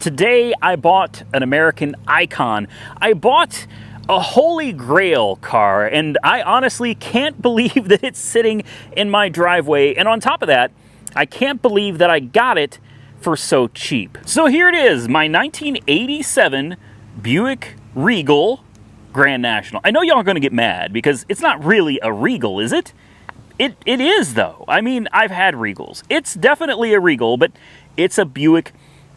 Today I bought an American icon. I bought a holy grail car, and I honestly can't believe that it's sitting in my driveway. And on top of that, I can't believe that I got it for so cheap. So here it is, my 1987 Buick Regal Grand National. I know y'all are gonna get mad because it's not really a Regal, is it? It is though. I mean, I've had Regals. It's definitely a Regal, but it's a Buick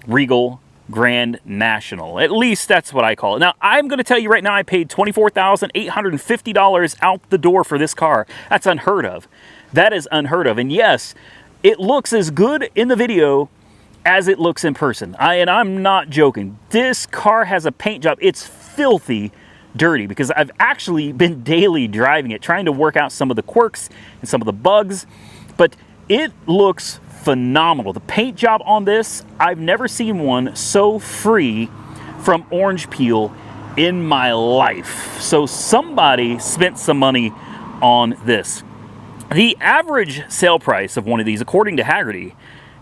Regal Grand National. At least that's what I call it. Now, I'm going to tell you right now, I paid $24,850 out the door for this car. That's unheard of. That is unheard of. And yes, it looks as good in the video as it looks in person. And I'm not joking. This car has a paint job. It's filthy dirty because I've actually been daily driving it, trying to work out some of the quirks and some of the bugs, but it looks phenomenal. The paint job on this, I've never seen one so free from orange peel in my life. So somebody spent some money on this. The average sale price of one of these, according to Haggerty,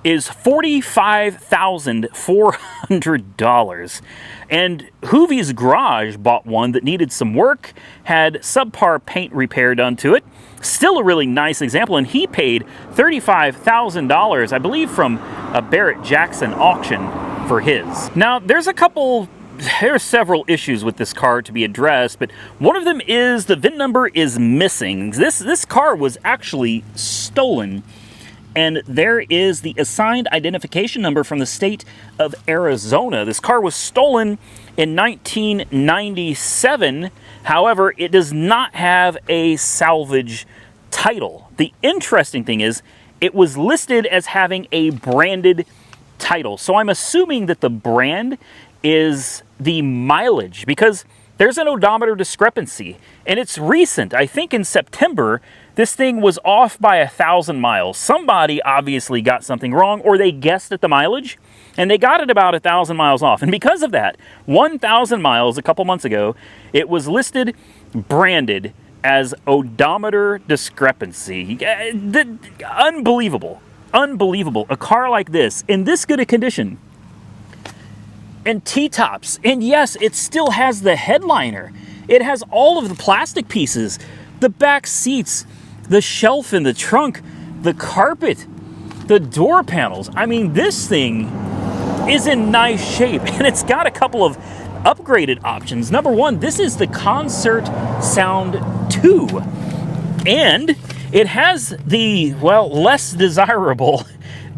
is $45,400. And Hoovie's Garage bought one that needed some work, had subpar paint repair done to it. Still a really nice example, and he paid $35,000, I believe, from a Barrett Jackson auction for his. Now, there's several issues with this car to be addressed, but one of them is the VIN number is missing. This car was actually stolen, and there is the assigned identification number from the state of Arizona. This car was stolen in 1997. However, it does not have a salvage title. The interesting thing is, it was listed as having a branded title. So I'm assuming that the brand is the mileage, because there's an odometer discrepancy, and it's recent. I think in September, this thing was off by 1,000 miles. Somebody obviously got something wrong, or they guessed at the mileage, and they got it about 1,000 miles off. And because of that, 1,000 miles a couple months ago, it was listed, branded as odometer discrepancy. Unbelievable. Unbelievable. A car like this, in this good a condition, and T-tops, and yes, it still has the headliner. It has all of the plastic pieces, the back seats, the shelf in the trunk, the carpet, the door panels. I mean, this thing is in nice shape, and it's got a couple of upgraded options. Number one, this is the Concert Sound 2, and it has the, well, less desirable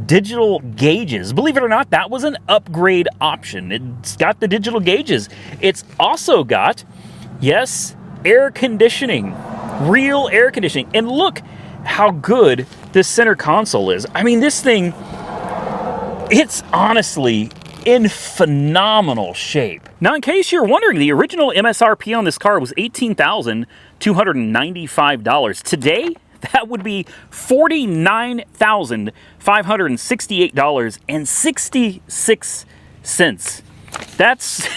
digital gauges. Believe it or not, that was an upgrade option. It's got the digital gauges. It's also got, yes, air conditioning, real air conditioning. And look how good this center console is. I mean, this thing, it's honestly in phenomenal shape. Now, in case you're wondering, the original MSRP on this car was $18,295. Today, that would be $49,568.66. That's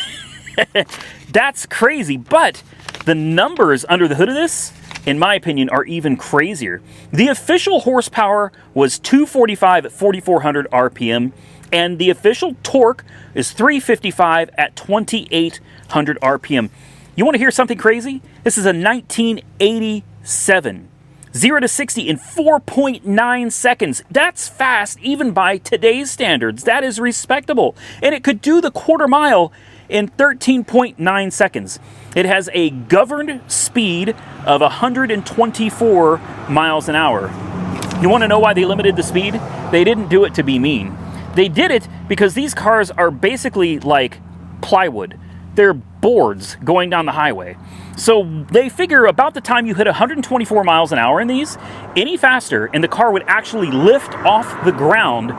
that's crazy, but the numbers under the hood of this, in my opinion, are even crazier. The official horsepower was 245 at 4,400 RPM, and the official torque is 355 at 2,800 RPM. You want to hear something crazy? This is a 1987. 0 to 60 in 4.9 seconds. That's fast, even by today's standards. That is respectable. And it could do the quarter mile in 13.9 seconds. It has a governed speed of 124 miles an hour. You want to know why they limited the speed? They didn't do it to be mean. They did it because these cars are basically like plywood. They're boards going down the highway. So they figure about the time you hit 124 miles an hour in these, any faster, and the car would actually lift off the ground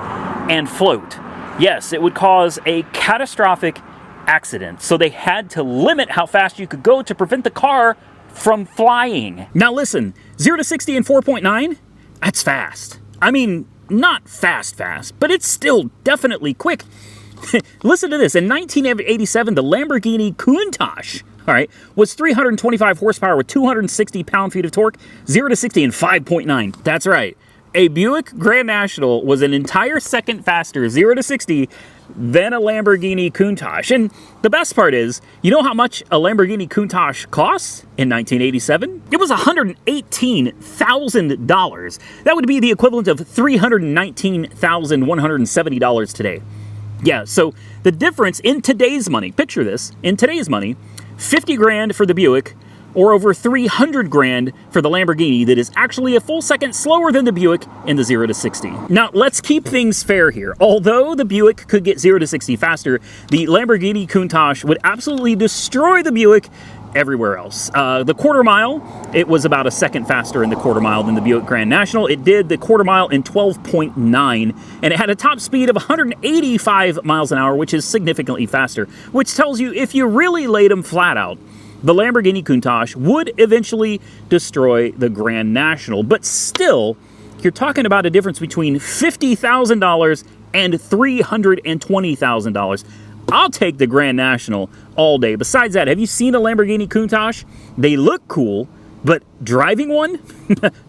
and float. Yes, it would cause a catastrophic accident. So they had to limit how fast you could go to prevent the car from flying. Now listen, 0 to 60 in 4.9, that's fast. I mean, not fast, but it's still definitely quick. Listen to this. In 1987, the Lamborghini Countach, all right, was 325 horsepower with 260 pound-feet of torque, 0 to 60 in 5.9. That's right. A Buick Grand National was an entire second faster, 0 to 60, than a Lamborghini Countach. And the best part is, you know how much a Lamborghini Countach costs in 1987? It was $118,000. That would be the equivalent of $319,170 today. Yeah, so the difference in today's money, picture this, in today's money, 50 grand for the Buick, or over 300 grand for the Lamborghini that is actually a full second slower than the Buick in the 0 to 60. Now, let's keep things fair here. Although the Buick could get 0 to 60 faster, the Lamborghini Countach would absolutely destroy the Buick everywhere else. The quarter mile, it was about a second faster in the quarter mile than the Buick Grand National. It did the quarter mile in 12.9, and it had a top speed of 185 miles an hour, which is significantly faster, which tells you if you really laid them flat out, the Lamborghini Countach would eventually destroy the Grand National. But still, you're talking about a difference between $50,000 and $320,000. I'll take the Grand National all day. Besides that, have you seen a Lamborghini Countach? They look cool, but driving one?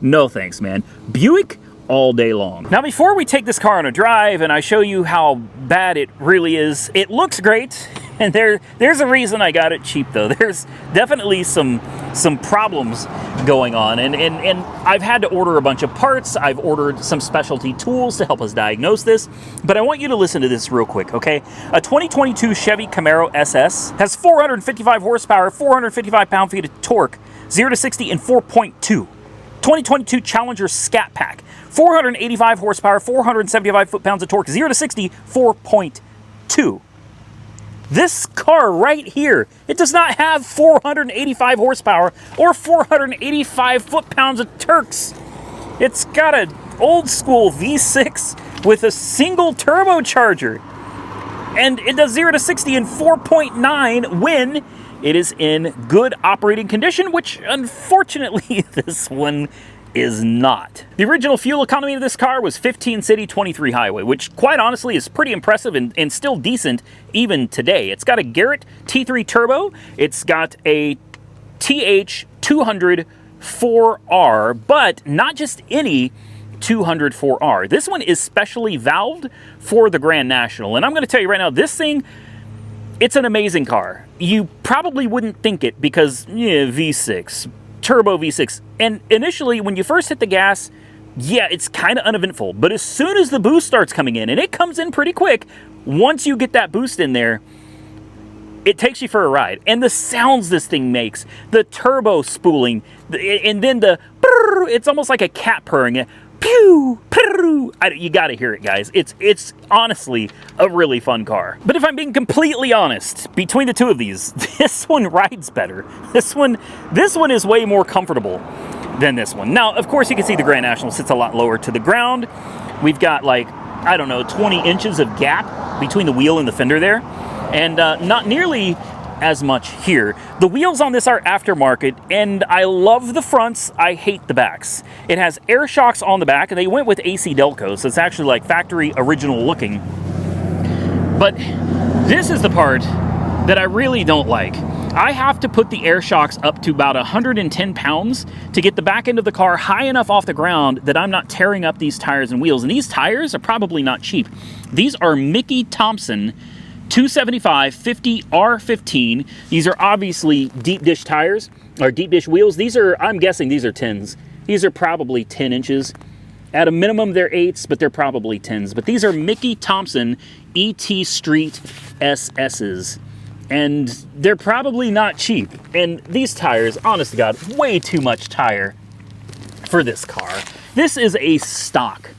No thanks, man. Buick all day long. Now, before we take this car on a drive and I show you how bad it really is, it looks great. And there's a reason I got it cheap, though. There's definitely some problems going on. And I've had to order a bunch of parts. I've ordered some specialty tools to help us diagnose this. But I want you to listen to this real quick, okay? A 2022 Chevy Camaro SS has 455 horsepower, 455 pound-feet of torque, 0 to 60 in 4.2. 2022 Challenger Scat Pack, 485 horsepower, 475 foot-pounds of torque, 0 to 60, 4.2. This car right here, it does not have 485 horsepower or 485 foot-pounds of torques. It's got an old-school V6 with a single turbocharger. And it does 0 to 60 in 4.9 when it is in good operating condition, which unfortunately this one is not. The original fuel economy of this car was 15 city, 23 highway, which quite honestly is pretty impressive and still decent even today. It's got a Garrett T3 turbo. It's got a TH 200 4R, but not just any 204R. This one is specially valved for the Grand National. And I'm going to tell you right now, this thing, it's an amazing car. You probably wouldn't think it because, V6, turbo V6. And initially, when you first hit the gas, yeah, it's kind of uneventful. But as soon as the boost starts coming in, and it comes in pretty quick, once you get that boost in there, it takes you for a ride. And the sounds this thing makes, the turbo spooling, and then the, it's almost like a cat purring. Pew, pew. You gotta hear it, guys. It's honestly a really fun car. But if I'm being completely honest, between the two of these, this one rides better. This one is way more comfortable than this one. Now, of course, you can see the Grand National sits a lot lower to the ground. We've got like, I don't know, 20 inches of gap between the wheel and the fender there. And not nearly as much here. The wheels on this are aftermarket, and I love the fronts, I hate the backs. It has air shocks on the back, and they went with AC Delco, so it's actually like factory original looking. But this is the part that I really don't like. I have to put the air shocks up to about 110 pounds to get the back end of the car high enough off the ground that I'm not tearing up these tires and wheels. And these tires are probably not cheap. These are Mickey Thompson 275 50 R15. These are obviously deep dish tires, or deep dish wheels. These are, I'm guessing these are 10s. These are probably 10 inches. At a minimum, they're 8s, but they're probably 10s. But these are Mickey Thompson ET Street SS's. And they're probably not cheap. And these tires, honest to God, way too much tire for this car. This is a stock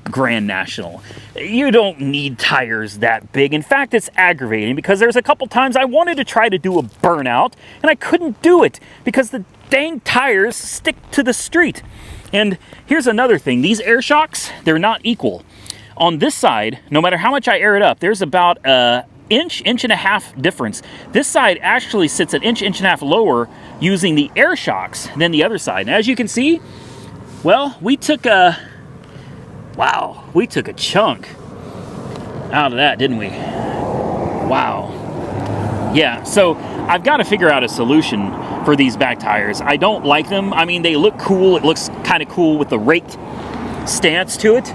Grand National. You don't need tires that big. In fact, it's aggravating because there's a couple times I wanted to try to do a burnout and I couldn't do it because the dang tires stick to the street. And here's another thing. These air shocks, they're not equal. On this side, no matter how much I air it up, there's about a inch and a half difference. This side actually sits an inch and a half lower using the air shocks than the other side. And as you can see, well, we took a chunk out of that, didn't we? Wow. Yeah, so I've got to figure out a solution for these back tires. I don't like them. I mean, they look cool. It looks kind of cool with the raked stance to it.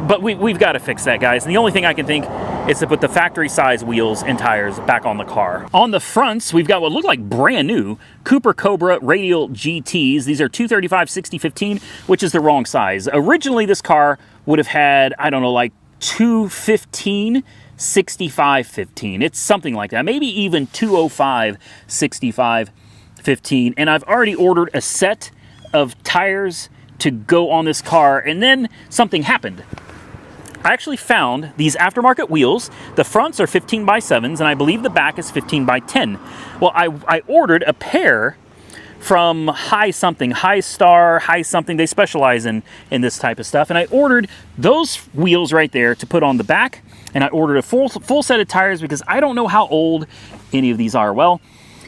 but we've got to fix that, guys. And the only thing I can think is to put the factory size wheels and tires back on the car. On the fronts, we've got what look like brand new Cooper Cobra Radial GTs. These are 235/60/15, which is the wrong size. Originally, this car would have had, I don't know, like 215/65/15. It's something like that. Maybe even 205/65/15. And I've already ordered a set of tires to go on this car, and then something happened. I actually found these aftermarket wheels. The fronts are 15x7s, and I believe the back is 15x10. Well, I ordered a pair from High something. They specialize in this type of stuff. And I ordered those wheels right there to put on the back, and I ordered a full set of tires because I don't know how old any of these are. Well,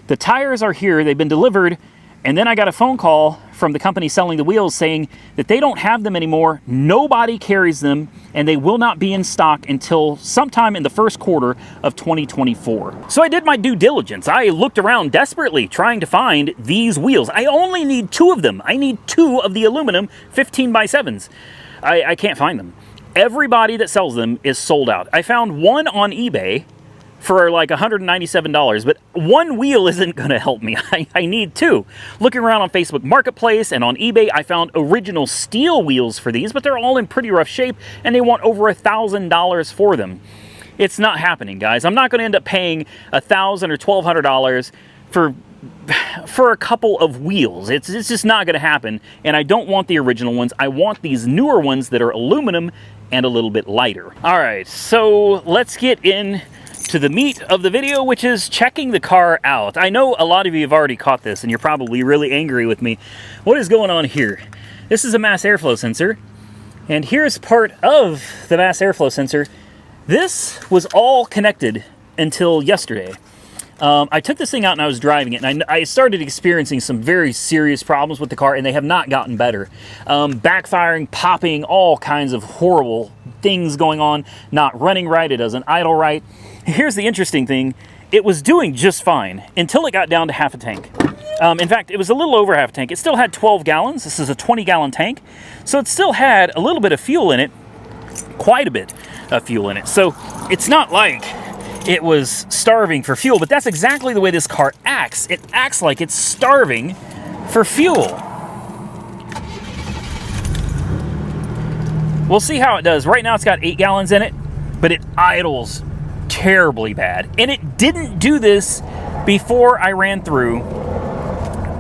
the tires are here. They've been delivered, and then I got a phone call from the company selling the wheels saying that they don't have them anymore. Nobody carries them, and they will not be in stock until sometime in the first quarter of 2024. So I did my due diligence. I looked around desperately trying to find these wheels. I only need 2 of them. I need 2 of the aluminum 15x7s. I can't find them. Everybody that sells them is sold out. I found one on eBay for like $197, but one wheel isn't going to help me. I need 2. Looking around on Facebook Marketplace and on eBay, I found original steel wheels for these, but they're all in pretty rough shape, and they want over $1,000 for them. It's not happening, guys. I'm not going to end up paying $1,000 or $1,200 for a couple of wheels. It's just not going to happen, and I don't want the original ones. I want these newer ones that are aluminum and a little bit lighter. All right, so let's get in to the meat of the video, which is checking the car out. I know a lot of you have already caught this, and you're probably really angry with me. What is going on here? This is a mass airflow sensor, and here's part of the mass airflow sensor. This was all connected until yesterday. I took this thing out and I was driving it, and I started experiencing some very serious problems with the car, and they have not gotten better. Backfiring, popping, all kinds of horrible things going on, not running right, it doesn't idle right. Here's the interesting thing. It was doing just fine until it got down to half a tank. In fact, it was a little over half a tank. It still had 12 gallons. This is a 20-gallon tank. So it still had a little bit of fuel in it, quite a bit of fuel in it. So it's not like it was starving for fuel, but that's exactly the way this car acts. It acts like it's starving for fuel. We'll see how it does. Right now it's got 8 gallons in it, but it idles terribly bad. And it didn't do this before I ran through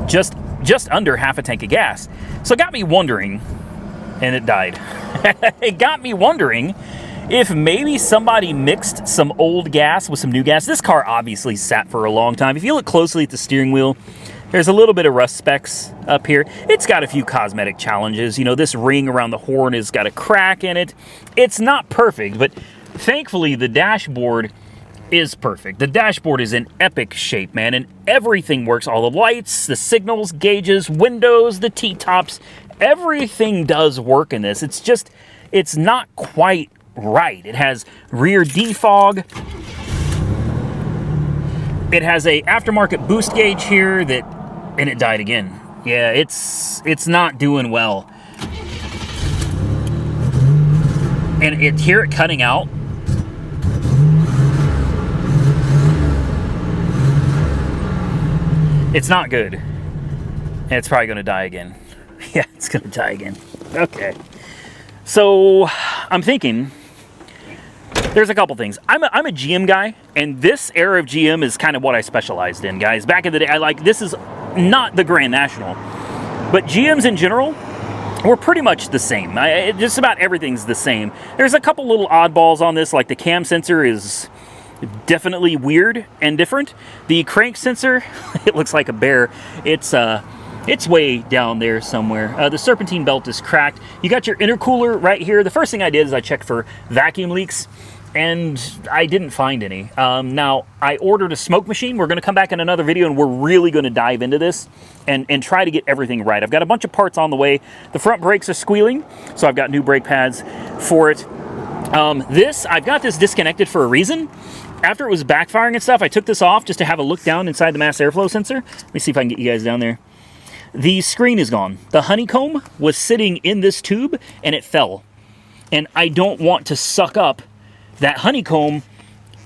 just under half a tank of gas. So it got me wondering, and it died. It got me wondering if maybe somebody mixed some old gas with some new gas. This car obviously sat for a long time. If you look closely at the steering wheel, there's a little bit of rust specks up here. It's got a few cosmetic challenges. You know, this ring around the horn has got a crack in it. It's not perfect, but thankfully the dashboard is perfect. The dashboard is in epic shape, man, and everything works. All the lights, the signals, gauges, windows, the T-tops, everything does work in this. It's just, it's not quite right. It has rear defog. It has a aftermarket boost gauge here that, and it died again. Yeah, it's not doing well. And hear it cutting out. It's not good. And it's probably going to die again. Yeah, it's going to die again. Okay. So I'm thinking there's a couple things. I'm a GM guy, and this era of GM is kind of what I specialized in, guys. Back in the day, this is not the Grand National, but GMs in general were pretty much the same. Just about everything's the same. There's a couple little oddballs on this, like the cam sensor is definitely weird and different. The crank sensor, it looks like a bear. It's way down there somewhere. The serpentine belt is cracked. You got your intercooler right here. The first thing I did is I checked for vacuum leaks, and I didn't find any. Now, I ordered a smoke machine. We're going to come back in another video, and we're really going to dive into this and try to get everything right. I've got a bunch of parts on the way. The front brakes are squealing, so I've got new brake pads for it. I've got this disconnected for a reason. After it was backfiring and stuff, I took this off just to have a look down inside the mass airflow sensor. Let me see if I can get you guys down there. The screen is gone. The honeycomb was sitting in this tube, and it fell. and I don't want to suck up that honeycomb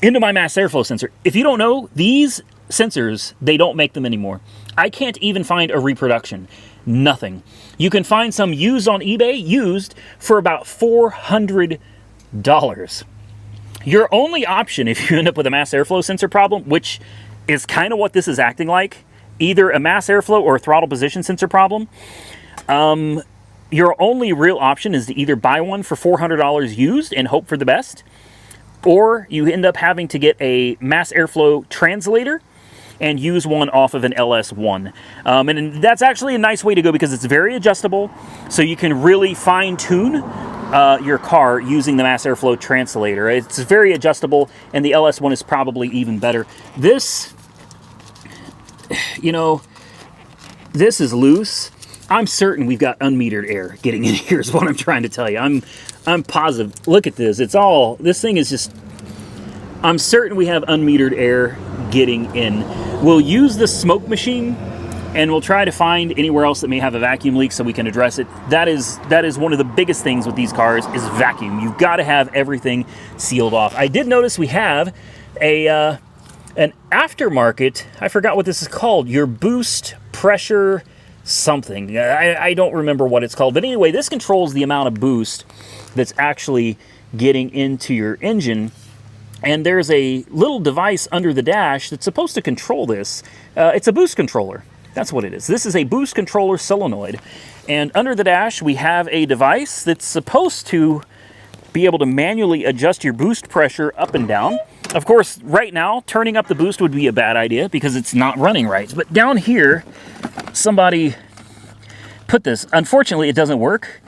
into my mass airflow sensor. If you don't know, these sensors, they don't make them anymore. I can't even find a reproduction. Nothing. You can find some used on eBay, used for about $400. Your only option if you end up with a mass airflow sensor problem, which is kind of what this is acting like, either a mass airflow or a throttle position sensor problem, your only real option is to either buy one for $400 used and hope for the best, or you end up having to get a mass airflow translator and use one off of an LS1. And that's actually a nice way to go because it's very adjustable, so you can really fine-tune your car using the mass airflow translator. It's very adjustable, and the LS1 is probably even better. This, you know, this is loose. I'm certain we've got unmetered air getting in here is what I'm trying to tell you. I'm positive. Look at this. It's all, this thing is just, I'm certain we have unmetered air getting in. We'll use the smoke machine and we'll try to find anywhere else that may have a vacuum leak so we can address it. That is one of the biggest things with these cars is vacuum. You've got to have everything sealed off. I did notice we have an aftermarket, I forgot what this is called, your boost pressure something. I don't remember what it's called. But anyway, this controls the amount of boost that's actually getting into your engine. And there's a little device under the dash that's supposed to control this. It's a boost controller. That's what it is. This is a boost controller solenoid. And under the dash, we have a device that's supposed to be able to manually adjust your boost pressure up and down. Of course, right now, turning up the boost would be a bad idea because it's not running right. But down here, somebody put this. Unfortunately, it doesn't work.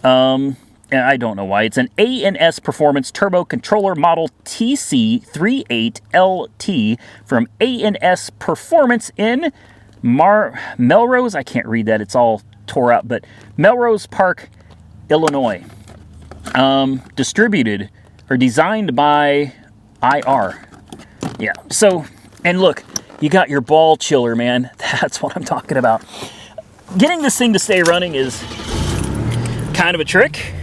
And I don't know why. It's an A&S Performance Turbo Controller Model TC38LT from A&S Performance in Melrose. I can't read that. It's all tore up. But Melrose Park, Illinois. Distributed or designed by IR. Yeah. So, and look, you got your ball chiller, man. That's what I'm talking about. Getting this thing to stay running is kind of a trick.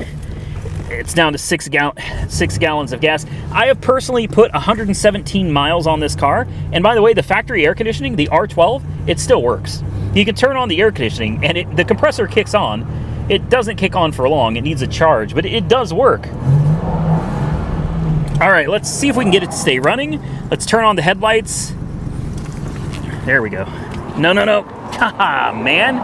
It's down to 6 gallons of gas. I have personally put 117 miles on this car. And by the way, the factory air conditioning, the R12, it still works. You can turn on the air conditioning and the compressor kicks on. It doesn't kick on for long. It needs a charge, but it does work. All right, let's see if we can get it to stay running. Let's turn on the headlights. There we go. No. Haha, man.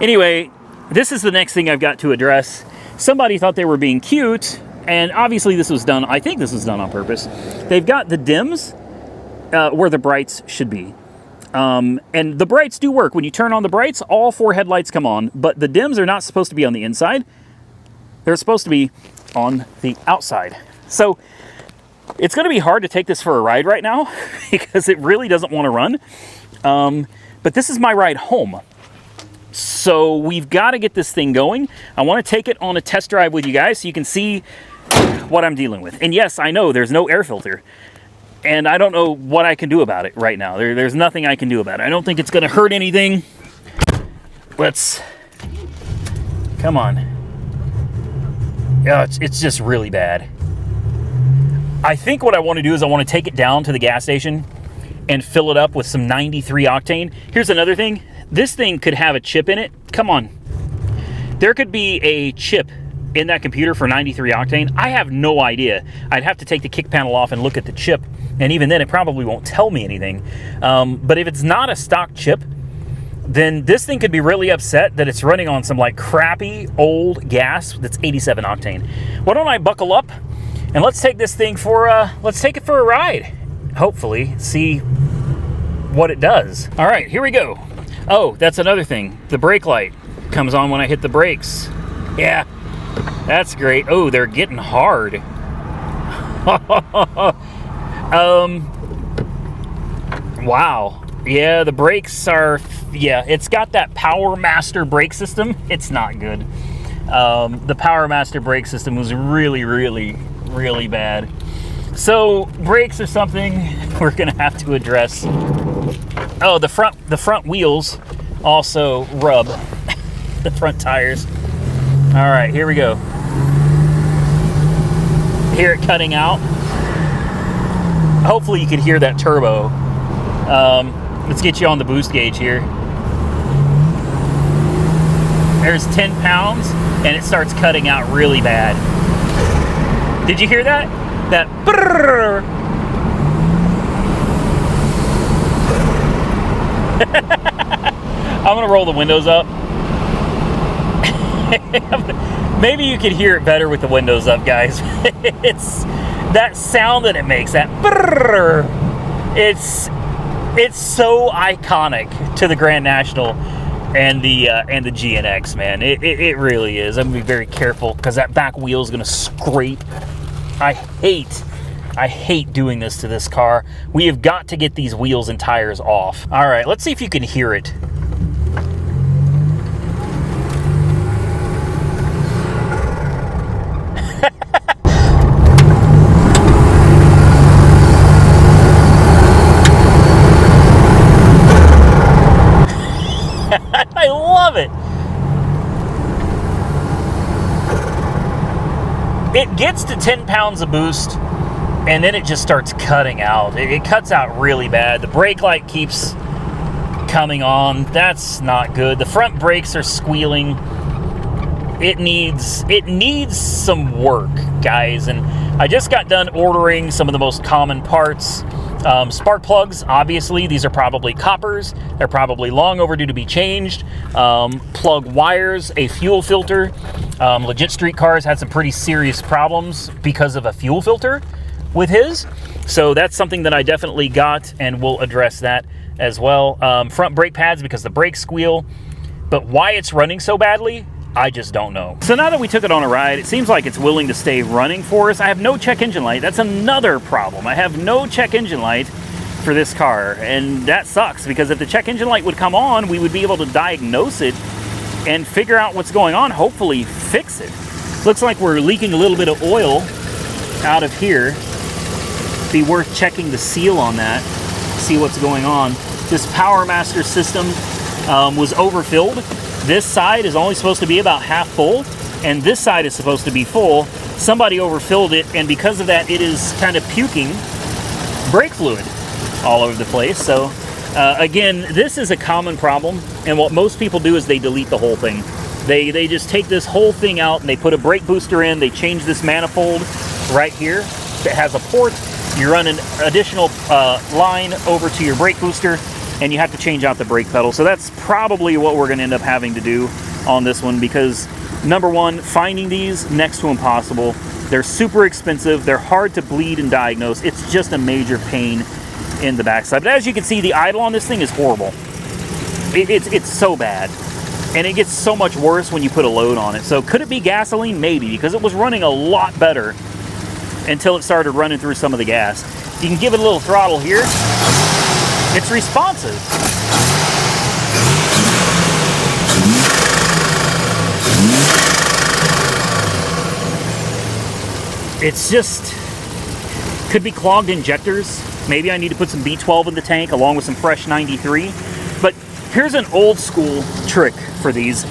Anyway, this is the next thing I've got to address. Somebody thought they were being cute, and obviously this was done, I think this was done on purpose. They've got the dims where the brights should be. And the brights do work. When you turn on the brights, all 4 headlights come on, but the dims are not supposed to be on the inside. They're supposed to be on the outside. So it's going to be hard to take this for a ride right now because it really doesn't want to run. But this is my ride home. So we've got to get this thing going. I want to take it on a test drive with you guys so you can see what I'm dealing with. And yes, I know there's no air filter. And I don't know what I can do about it right now. There's nothing I can do about it. I don't think it's going to hurt anything. Let's... Come on. Yeah, it's just really bad. I think what I want to do is I want to take it down to the gas station and fill it up with some 93 octane. Here's another thing. This thing could have a chip in it. Come on. There could be a chip in that computer for 93 octane. I have no idea. I'd have to take the kick panel off and look at the chip. And even then, it probably won't tell me anything. But if it's not a stock chip, then this thing could be really upset that it's running on some like crappy old gas that's 87 octane. Why don't I buckle up and let's take this thing for, let's take it for a ride. Hopefully, see what it does. All right, here we go. Oh, that's another thing. The brake light comes on when I hit the brakes. Yeah, that's great. Oh, they're getting hard. Wow. Yeah, the brakes are, yeah, it's got that Power Master brake system. It's not good. The Power Master brake system was really, really, really bad. So brakes are something we're gonna have to address. Oh, the front wheels also rub. The front tires. All right, here we go. Hear it cutting out. Hopefully you can hear that turbo. Let's get you on the boost gauge here. There's 10 pounds and it starts cutting out really bad. Did you hear that? That brrrr. I'm gonna roll the windows up. Maybe you can hear it better with the windows up, guys. It's that sound that it makes, that brrrr. It's so iconic to the Grand National and the GNX, man. It really is. I'm gonna be very careful because that back wheel is gonna scrape. I hate doing this to this car. We have got to get these wheels and tires off. All right, let's see if you can hear it. I love it. It gets to 10 pounds of boost and then it just starts cutting out. It cuts out really bad. The brake light keeps coming on. That's not good. The front brakes are squealing. It needs some work, guys. And I just got done ordering some of the most common parts. Spark plugs, obviously, these are probably coppers. They're probably long overdue to be changed. Plug wires, a fuel filter. Legit Street Cars had some pretty serious problems because of a fuel filter with his. So that's something that I definitely got, and we'll address that as well. Front brake pads because the brakes squeal. But why it's running so badly, I just don't know. So now that we took it on a ride, it seems like it's willing to stay running for us. I have no check engine light. That's another problem. I have no check engine light for this car, and that sucks because if the check engine light would come on, we would be able to diagnose it and figure out what's going on, hopefully fix it. Looks like we're leaking a little bit of oil out of here. Be worth checking the seal on that, see what's going on. This Power Master system was overfilled. This side is only supposed to be about half full, and this side is supposed to be full. Somebody overfilled it, and because of that, it is kind of puking brake fluid all over the place. So again, this is a common problem, and what most people do is they delete the whole thing. They just take this whole thing out and they put a brake booster in. They change this manifold right here that has a port. You run an additional line over to your brake booster, and you have to change out the brake pedal. So that's probably what we're gonna end up having to do on this one, because number one, finding these next to impossible. They're super expensive, they're hard to bleed and diagnose. It's just a major pain in the backside. But as you can see, the idle on this thing is horrible. It's so bad. And it gets so much worse when you put a load on it. So could it be gasoline? Maybe, because it was running a lot better until it started running through some of the gas. You can give it a little throttle here. It's responsive. It's just, could be clogged injectors. Maybe I need to put some B12 in the tank along with some fresh 93. But here's an old school trick for these.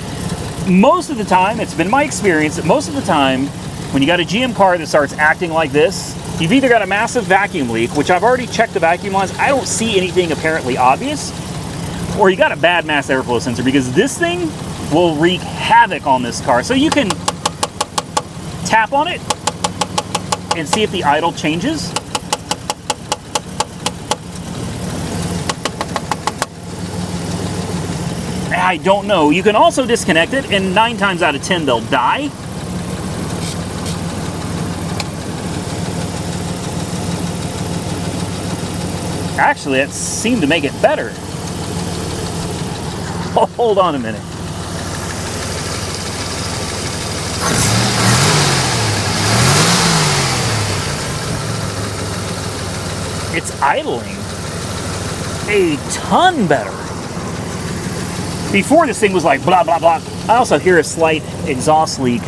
Most of the time, it's been my experience that most of the time, when you got a GM car that starts acting like this, you've either got a massive vacuum leak, which I've already checked the vacuum lines. I don't see anything apparently obvious. Or you got a bad mass airflow sensor, because this thing will wreak havoc on this car. So you can tap on it and see if the idle changes. I don't know. You can also disconnect it, and 9 times out of 10 they'll die. Actually, that seemed to make it better. Hold on a minute. It's idling a ton better. Before, this thing was like blah blah blah. I also hear a slight exhaust leak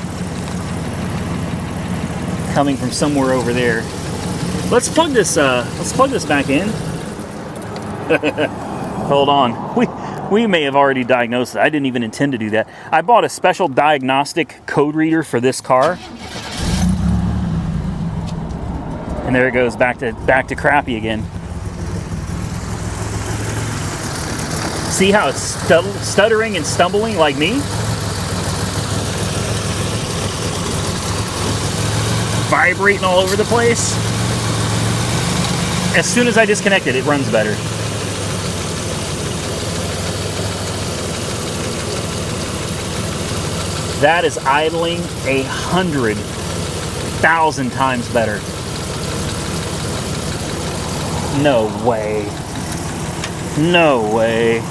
coming from somewhere over there. Let's plug this back in. Hold on. We may have already diagnosed it. I didn't even intend to do that. I bought a special diagnostic code reader for this car. And there it goes, back to crappy again. See how it's stuttering and stumbling like me? Vibrating all over the place. As soon as I disconnect it, it runs better. That is idling 100,000 times better. No way. No way.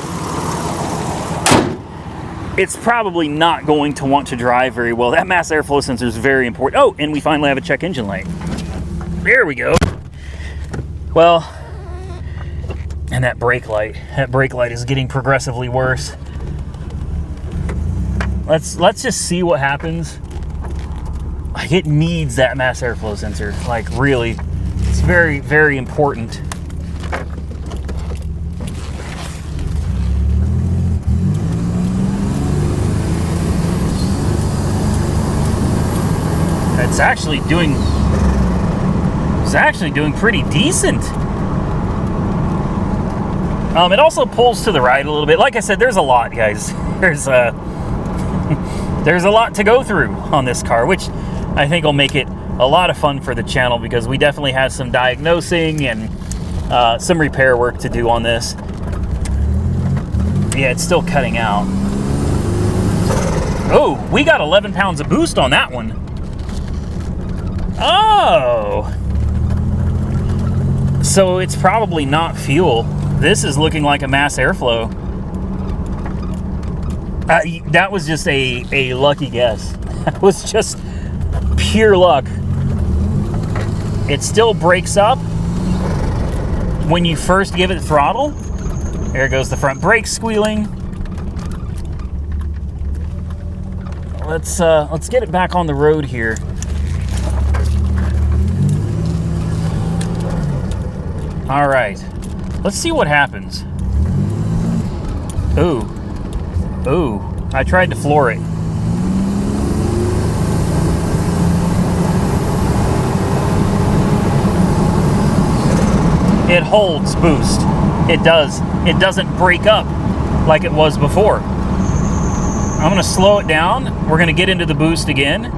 It's probably not going to want to drive very well. That mass airflow sensor is very important. Oh, and we finally have a check engine light. There we go. Well, and that brake light is getting progressively worse. Let's just see what happens. Like, it needs that mass airflow sensor. Like, really, it's very, very important. It's actually doing pretty decent. It also pulls to the right a little bit. Like I said, there's a lot, guys. There's a lot to go through on this car, which I think will make it a lot of fun for the channel, because we definitely have some diagnosing and some repair work to do on this. Yeah, it's still cutting out. Oh, we got 11 pounds of boost on that one. Oh! So it's probably not fuel. This is looking like a mass airflow. That was just a lucky guess. That was just pure luck. It still breaks up when you first give it throttle. There goes the front brake squealing. Let's get it back on the road here. All right, let's see what happens. Ooh, I tried to floor it. It holds boost. It does. It doesn't break up like it was before. I'm gonna slow it down. We're gonna get into the boost again.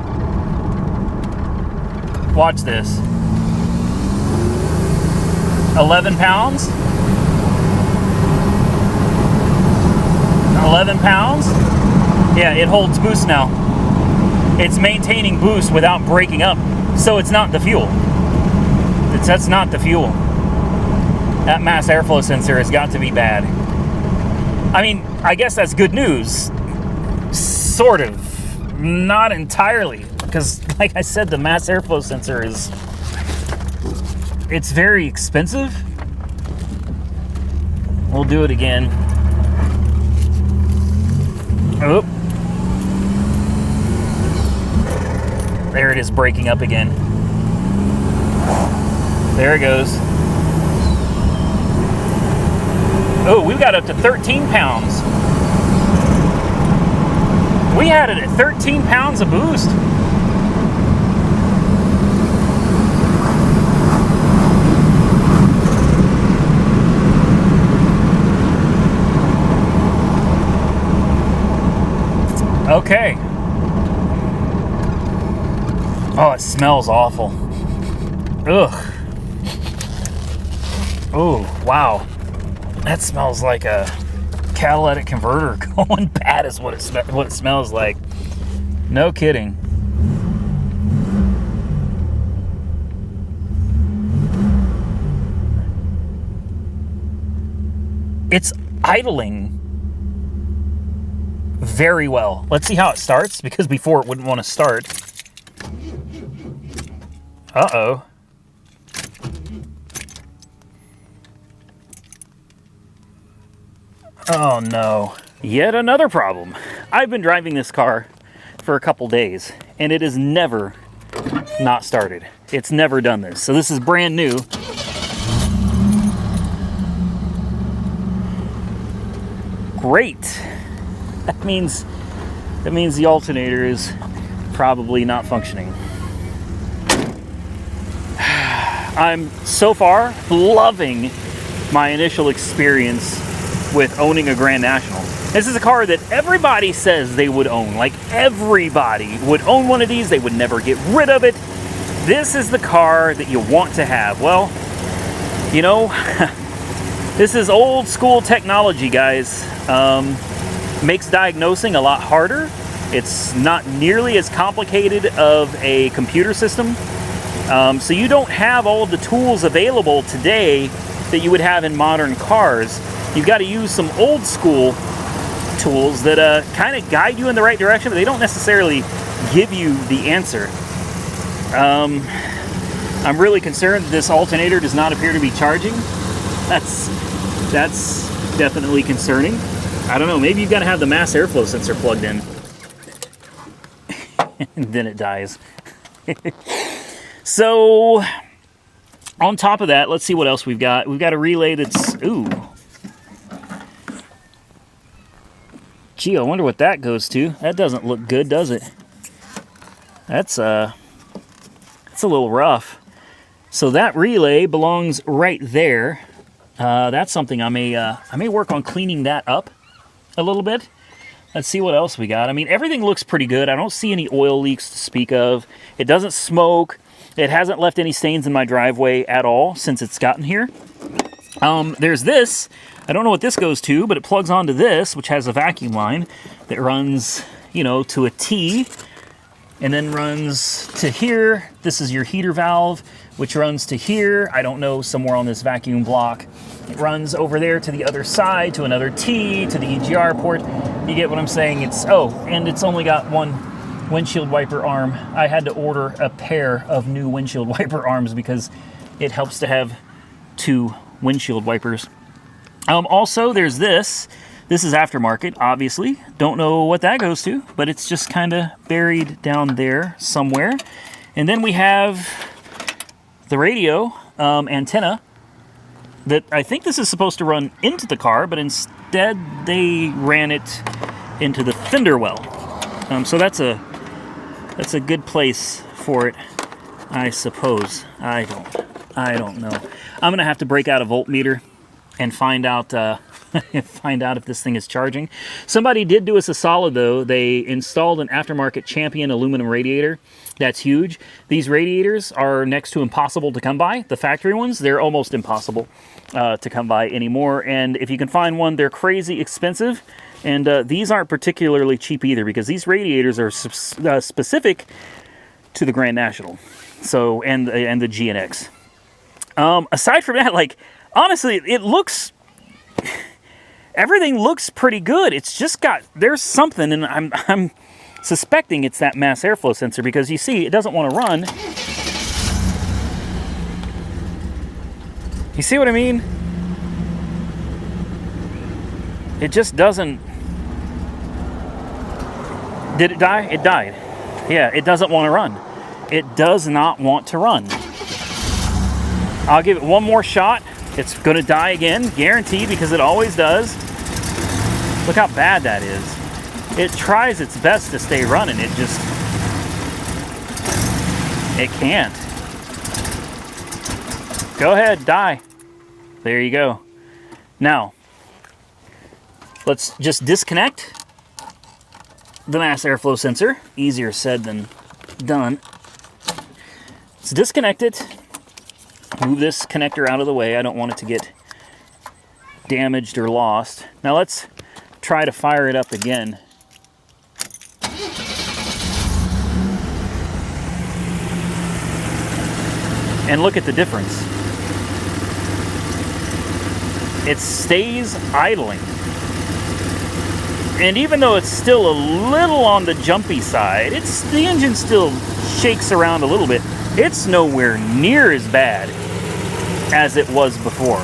Watch this. 11 pounds. 11 pounds. Yeah, it holds boost now. It's maintaining boost without breaking up. So it's not the fuel. That's not the fuel. That mass airflow sensor has got to be bad. I mean, I guess that's good news. Sort of. Not entirely. Because, like I said, the mass airflow sensor is... it's very expensive. We'll do it again. Oop. There it is, breaking up again. There it goes. Oh, we've got up to 13 pounds. We had it at 13 pounds of boost. Okay. Oh, it smells awful. Ugh. Oh, wow. That smells like a catalytic converter going bad is what it smells like. No kidding. It's idling very well. Let's see how it starts, because before it wouldn't want to start. Uh-oh. Oh no. Yet another problem. I've been driving this car for a couple days, and it has never not started. It's never done this. So this is brand new. great. That means the alternator is probably not functioning. I'm so far loving my initial experience with owning a Grand National. This is a car that everybody says they would own. Like, everybody would own one of these. They would never get rid of it. This is the car that you want to have. Well, you know, this is old school technology, guys. Makes diagnosing a lot harder. It's not nearly as complicated of a computer system. So you don't have all of the tools available today that you would have in modern cars. You've got to use some old school tools that kind of guide you in the right direction, but they don't necessarily give you the answer. I'm really concerned that this alternator does not appear to be charging. That's definitely concerning. I don't know, maybe you've got to have the mass airflow sensor plugged in. And then it dies. So, on top of that, let's see what else we've got. We've got a relay that's, ooh. Gee, I wonder what that goes to. That doesn't look good, does it? That's a little rough. So that relay belongs right there. That's something I may work on cleaning that up a little bit. Let's see what else we got. I mean, everything looks pretty good. I don't see any oil leaks to speak of. It doesn't smoke. It hasn't left any stains in my driveway at all since it's gotten here. There's this. I don't know what this goes to, but it plugs onto this, which has a vacuum line that runs, you know, to a T, and then runs to here. This is your heater valve, which runs to here. I don't know, somewhere on this vacuum block. It runs over there to the other side, to another T, to the EGR port. You get what I'm saying? And it's only got one windshield wiper arm. I had to order a pair of new windshield wiper arms because it helps to have two windshield wipers. Also, there's this. This is aftermarket, obviously. Don't know what that goes to, but it's just kind of buried down there somewhere. And then we have the radio antenna that I think this is supposed to run into the car, but instead they ran it into the fender well. So that's a good place for it, I suppose. I don't know. I'm gonna have to break out a voltmeter and find out if this thing is charging. Somebody did do us a solid though. They installed an aftermarket Champion aluminum radiator. That's huge. These radiators are next to impossible to come by. The factory ones, they're almost impossible to come by anymore. And if you can find one, they're crazy expensive. And these aren't particularly cheap either because these radiators are specific to the Grand National. So, and the GNX. Aside from that, like, honestly, everything looks pretty good. It's just there's something, and I'm suspecting it's that mass airflow sensor because you see, it doesn't want to run. You see what I mean? It just doesn't. Did it die? It died. Yeah, it doesn't want to run. It does not want to run. I'll give it one more shot. It's going to die again, guaranteed, because it always does. Look how bad that is. It tries its best to stay running. It can't. Go ahead, die. There you go. Now, let's just disconnect the mass airflow sensor. Easier said than done. Let's disconnect it. Move this connector out of the way. I don't want it to get damaged or lost. Now let's try to fire it up again. And look at the difference. It stays idling. And even though it's still a little on the jumpy side, the engine still shakes around a little bit. It's nowhere near as bad as it was before.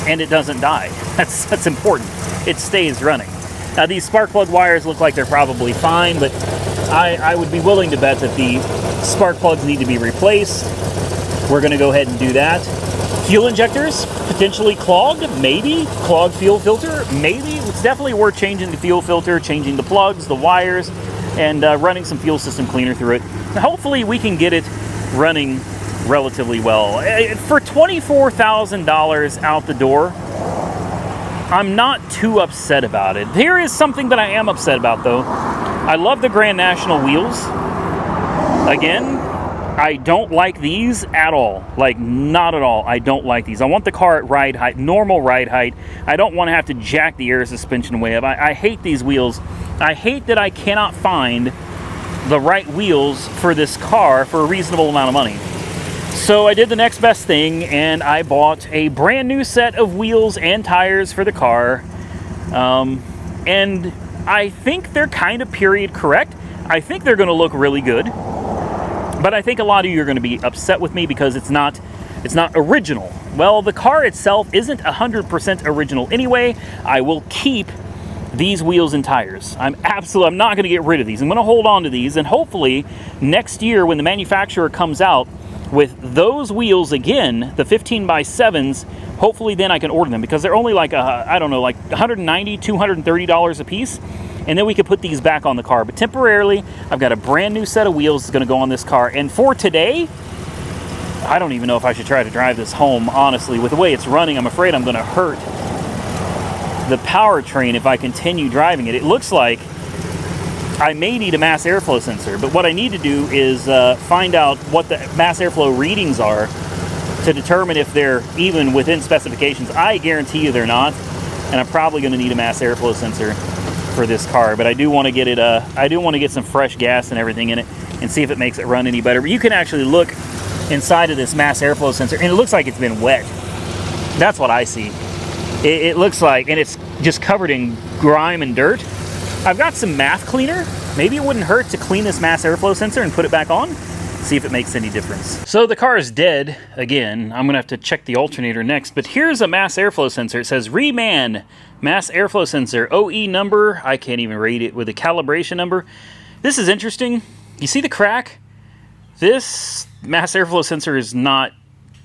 And it doesn't die. That's important. It stays running. Now these spark plug wires look like they're probably fine, but I would be willing to bet that the spark plugs need to be replaced. We're going to go ahead and do that. Fuel injectors, potentially clogged, maybe. Clogged fuel filter, maybe. It's definitely worth changing the fuel filter, changing the plugs, the wires, and running some fuel system cleaner through it. Hopefully we can get it running relatively well. For $24,000 out the door, I'm not too upset about it. Here is something that I am upset about, though. I love the Grand National wheels. Again, I don't like these at all. Like, not at all. I don't like these. I want the car at ride height, normal ride height. I don't want to have to jack the air suspension way up. I hate these wheels. I hate that I cannot find the right wheels for this car for a reasonable amount of money. So I did the next best thing, and I bought a brand new set of wheels and tires for the car. And I think they're kind of period correct. I think they're going to look really good. But I think a lot of you are going to be upset with me because it's not original. Well, the car itself isn't 100% original anyway. I will keep these wheels and tires. I'm not going to get rid of these. I'm going to hold on to these, and hopefully next year when the manufacturer comes out with those wheels again, the 15x7s, hopefully then I can order them, because they're only like I don't know, like $190, $230 a piece. And then we could put these back on the car. But temporarily, I've got a brand new set of wheels that's going to go on this car. And for today, I don't even know if I should try to drive this home, honestly. With the way it's running, I'm afraid I'm going to hurt the powertrain if I continue driving it. It looks like I may need a mass airflow sensor. But what I need to do is find out what the mass airflow readings are to determine if they're even within specifications. I guarantee you they're not. And I'm probably going to need a mass airflow sensor for this car, but I do want to get it I do want to get some fresh gas and everything in it and see if it makes it run any better. But you can actually look inside of this mass airflow sensor, and it looks like it's been wet. That's what I see. It looks like, and it's just covered in grime and dirt. I've got some math cleaner. Maybe it wouldn't hurt to clean this mass airflow sensor and put it back on, see if it makes any difference. So the car is dead again. I'm gonna have to check the alternator next, but here's a mass airflow sensor. It says Reman mass airflow sensor, OE number. I can't even read it with a calibration number. This is interesting. You see the crack? This mass airflow sensor is not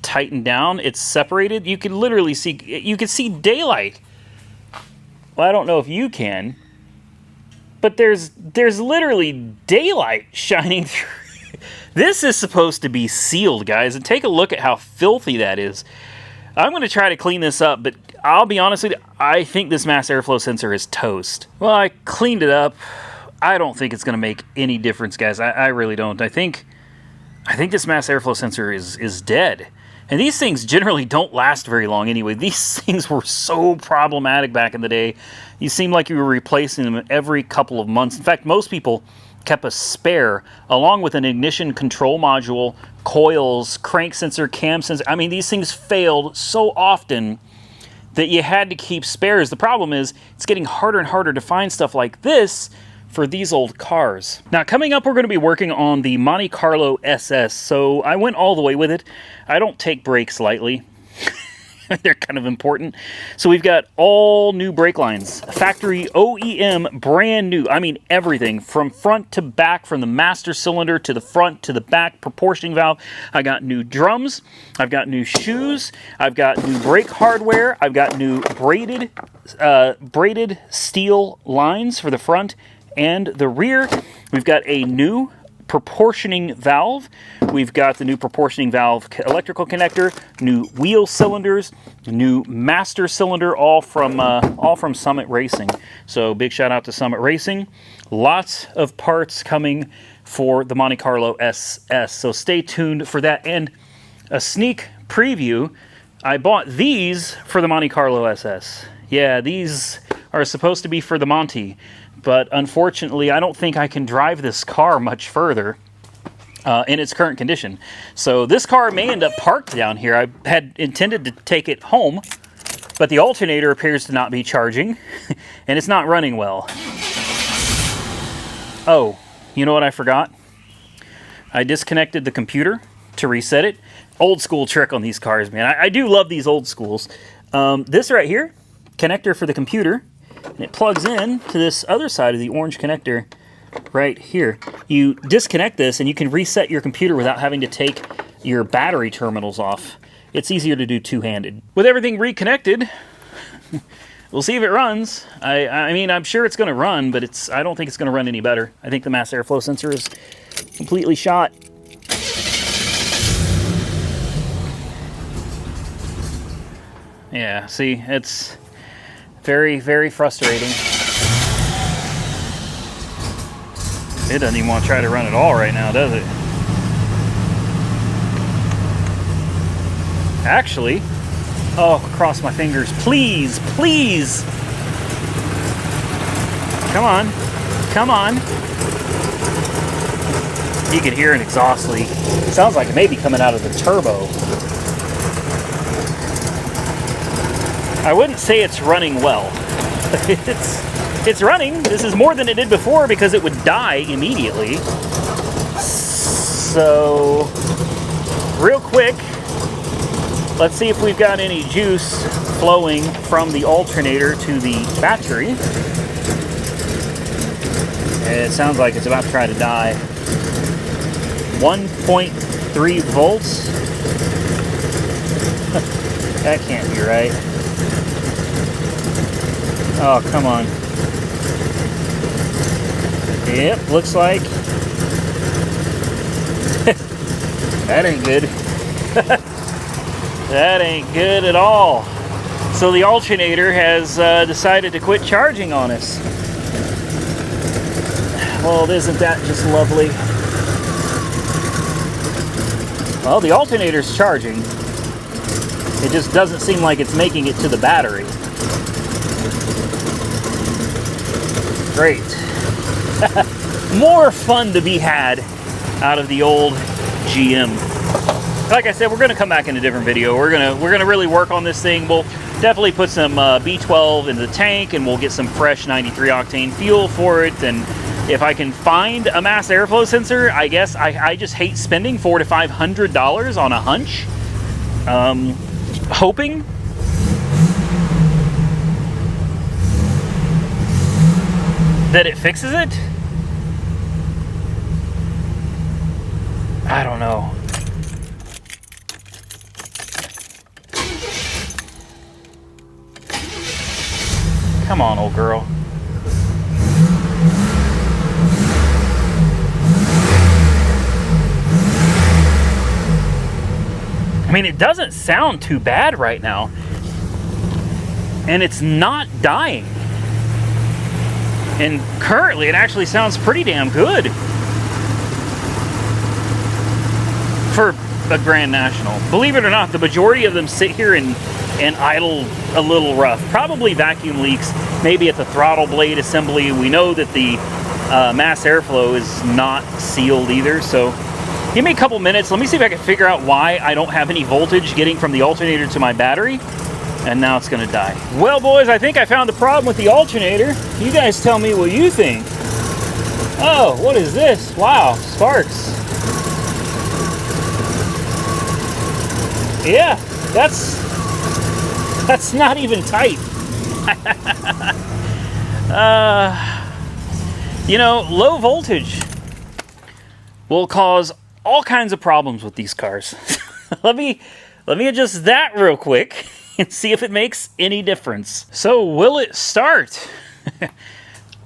tightened down. It's separated. You can literally see, you can see daylight. Well, I don't know if you can, but there's literally daylight shining through. This is supposed to be sealed, guys, and take a look at how filthy that is. I'm going to try to clean this up, but I'll be honest with you, I think this mass airflow sensor is toast. Well, I cleaned it up. I don't think it's going to make any difference, guys. I really don't. I think this mass airflow sensor is dead. And these things generally don't last very long anyway. These things were so problematic back in the day. You seemed like you were replacing them every couple of months. In fact, most people kept a spare along with an ignition control module, coils, crank sensor, cam sensor. I mean, these things failed so often that you had to keep spares. The problem is it's getting harder and harder to find stuff like this for these old cars. Now, coming up, we're going to be working on the Monte Carlo SS. So I went all the way with it. I don't take brakes lightly. They're kind of important. So we've got all new brake lines, factory OEM, brand new. I mean, everything from front to back, from the master cylinder to the front to the back, proportioning valve. I got new drums. I've got new shoes. I've got new brake hardware. I've got new braided steel lines for the front and the rear. We've got a new proportioning valve. We've got the new proportioning valve electrical connector, new wheel cylinders, new master cylinder, all from Summit Racing. So big shout out to Summit Racing. Lots of parts coming for the Monte Carlo SS. So stay tuned for that. And a sneak preview, I bought these for the Monte Carlo SS. Yeah, these are supposed to be for the Monte. But unfortunately, I don't think I can drive this car much further in its current condition. So this car may end up parked down here. I had intended to take it home, but the alternator appears to not be charging, and it's not running well. Oh, you know what I forgot? I disconnected the computer to reset it. Old school trick on these cars, man. I do love these old schools. This right here, connector for the computer, and it plugs in to this other side of the orange connector right here. You disconnect this and you can reset your computer without having to take your battery terminals off. it's easier to do two-handed. With everything reconnected, we'll see if it runs. I mean, I'm sure it's going to run, but I don't think it's going to run any better. I think the mass airflow sensor is completely shot. Yeah, see, it's very, very frustrating. It doesn't even want to try to run at all right now, does it? Actually, oh, cross my fingers. Please, please. Come on. Come on. You can hear an exhaust leak. Sounds like it may be coming out of the turbo. I wouldn't say it's running well. It's running. This is more than it did before because it would die immediately. So, real quick, let's see if we've got any juice flowing from the alternator to the battery. It sounds like it's about to try to die. 1.3 volts. That can't be right. Oh, come on. Yep, looks like. That ain't good. That ain't good at all. So the alternator has decided to quit charging on us. Well, isn't that just lovely? Well, the alternator's charging. It just doesn't seem like it's making it to the battery. Great. More fun to be had out of the old GM. Like I said, we're going to come back in a different video. We're gonna really work on this thing. We'll definitely put some B12 in the tank, and we'll get some fresh 93 octane fuel for it. And if I can find a mass airflow sensor, I guess I just hate spending $400 to $500 on a hunch. Hoping that it fixes it. I don't know. Come on, old girl. I mean, it doesn't sound too bad right now. And it's not dying. And currently, it actually sounds pretty damn good for a Grand National. Believe it or not, the majority of them sit here and idle a little rough. Probably vacuum leaks, maybe at the throttle blade assembly. We know that the mass airflow is not sealed either, so give me a couple minutes. Let me see if I can figure out why I don't have any voltage getting from the alternator to my battery. And now it's gonna die. Well, boys, I think I found the problem with the alternator. You guys tell me what you think. Oh, what is this? Wow, sparks. Yeah, that's not even tight. You know, low voltage will cause all kinds of problems with these cars. Let me adjust that real quick and see if it makes any difference. So, will it start?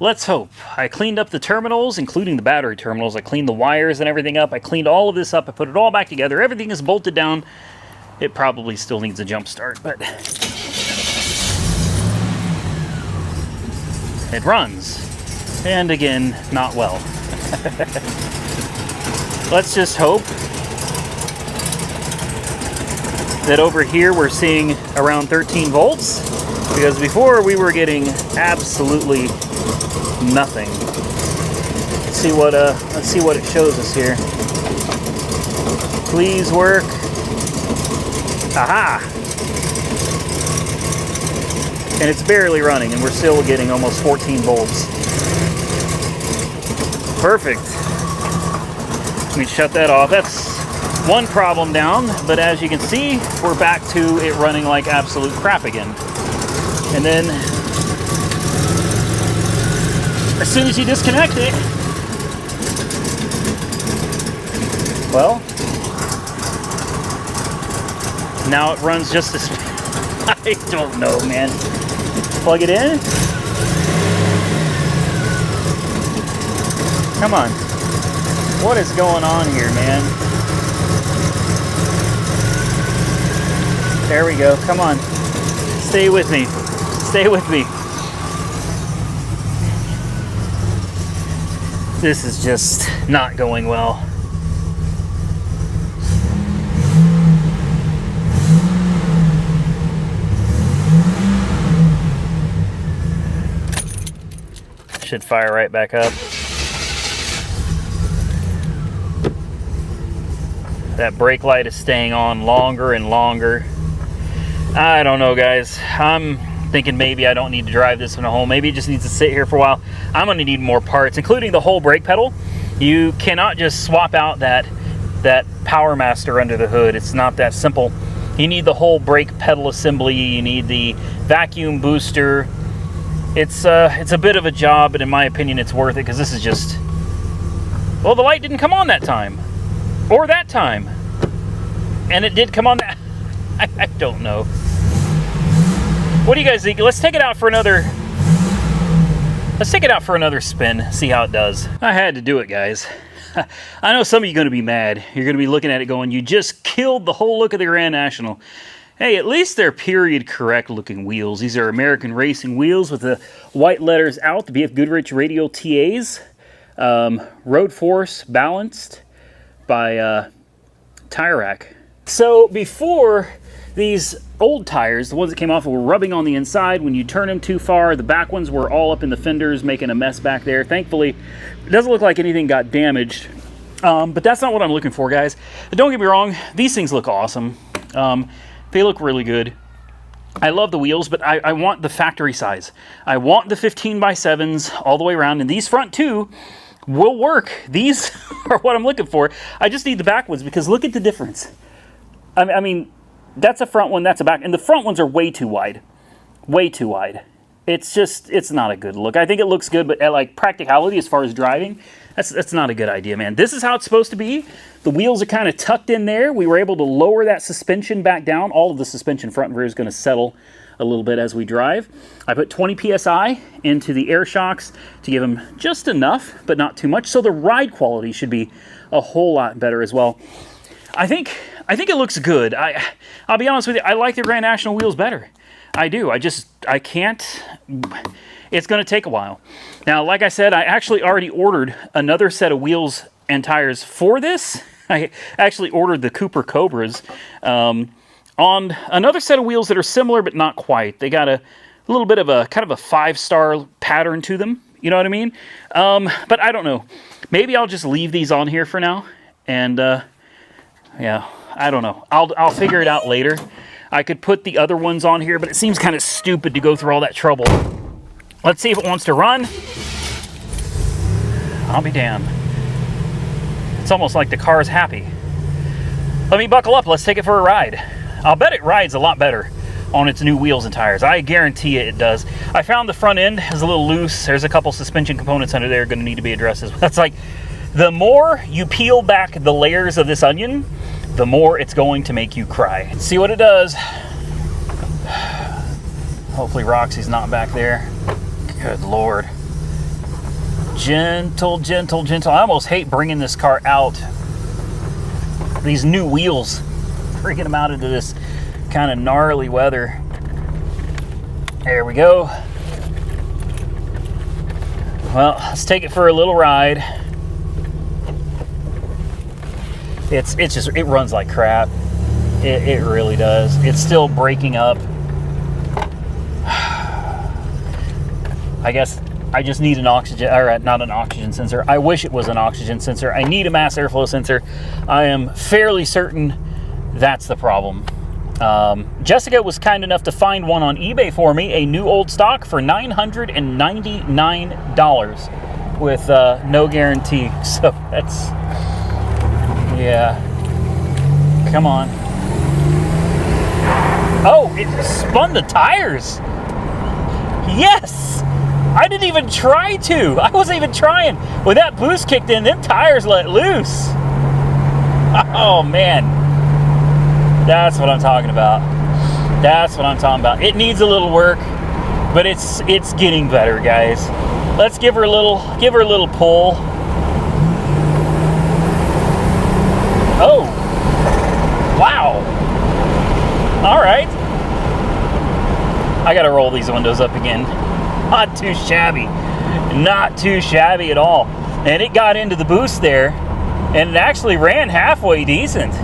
Let's hope. I cleaned up the terminals, including the battery terminals. I cleaned the wires and everything up. I cleaned all of this up. I put it all back together. Everything is bolted down. It probably still needs a jump start, but it runs. And again, not well. Let's just hope that over here we're seeing around 13 volts, because before we were getting absolutely nothing. Let's see what it shows us here. Please work. Aha! And it's barely running, and we're still getting almost 14 volts. Perfect. Let me shut that off. That's one problem down, but as you can see, we're back to it running like absolute crap again. And then, as soon as you disconnect it, well, Now it runs just as... I don't know, man. Plug it in. Come on. What is going on here, man? There we go. Come on. Stay with me. Stay with me. This is just not going well. Should fire right back up. That brake light is staying on longer and longer. I don't know, guys. I'm thinking maybe I don't need to drive this one home. Maybe it just needs to sit here for a while. I'm going to need more parts, including the whole brake pedal. You cannot just swap out that Power Master under the hood. It's not that simple. You need the whole brake pedal assembly. You need the vacuum booster. It's a bit of a job, but in my opinion, it's worth it because this is just... Well, the light didn't come on that time. Or that time. And it did come on that... I don't know. What do you guys think? Let's take it out for another... Let's take it out for another spin, see how it does. I had to do it, guys. I know some of you are going to be mad. You're going to be looking at it going, you just killed the whole look of the Grand National. Hey, at least they're period correct looking wheels. These are American Racing wheels with the white letters out, the BF Goodrich Radial TAs. Road Force balanced by Tire Rack. So before, these old tires, the ones that came off, were rubbing on the inside. When you turn them too far, the back ones were all up in the fenders, making a mess back there. Thankfully, it doesn't look like anything got damaged. But that's not what I'm looking for, guys. Don't get me wrong, these things look awesome. They look really good. I love the wheels, but I want the factory size. I want the 15x7s all the way around, and these front two will work. These are what I'm looking for. I just need the back ones because look at the difference. I mean, that's a front one, that's a back, and the front ones are way too wide. Way too wide. It's just, it's not a good look. I think it looks good, but at like practicality as far as driving, that's not a good idea, man. This is how it's supposed to be. The wheels are kind of tucked in there. We were able to lower that suspension back down. All of the suspension front and rear is going to settle a little bit as we drive. I put 20 PSI into the air shocks to give them just enough, but not too much. So the ride quality should be a whole lot better as well. I think it looks good. I'll be honest with you, I like the Grand National wheels better. I do. I can't. It's going to take a while. Now, like I said, I actually already ordered another set of wheels and tires for this. I actually ordered the Cooper Cobras on another set of wheels that are similar but not quite. They got a little bit of a kind of a 5-star pattern to them. You know what I mean? But I don't know. Maybe I'll just leave these on here for now. And yeah, I don't know. I'll figure it out later. I could put the other ones on here, but it seems kind of stupid to go through all that trouble. Let's see if it wants to run. I'll be damned. It's almost like the car's happy. Let me buckle up. Let's take it for a ride. I'll bet it rides a lot better on its new wheels and tires. I guarantee it does. I found the front end is a little loose. There's a couple suspension components under there going to need to be addressed. That's like, the more you peel back the layers of this onion, the more it's going to make you cry. Let's see what it does. Hopefully Roxy's not back there. Good Lord. Gentle, gentle, gentle. I almost hate bringing this car out. These new wheels, bringing them out into this kind of gnarly weather. There we go. Well, let's take it for a little ride. It runs like crap. It really does. It's still breaking up. I guess I just need an oxygen, or not an oxygen sensor. I wish it was an oxygen sensor. I need a mass airflow sensor. I am fairly certain that's the problem. Jessica was kind enough to find one on eBay for me, a new old stock for $999 with no guarantee. So that's, yeah. Come on. Oh, it spun the tires. Yes! I didn't even try to. I wasn't even trying. When that boost kicked in, them tires let loose. Oh, man. That's what I'm talking about. That's what I'm talking about. It needs a little work, but it's getting better, guys. Let's give her a little pull. Oh, wow. All right. I gotta roll these windows up again. Not too shabby. Not too shabby at all. And it got into the boost there, and it actually ran halfway decent.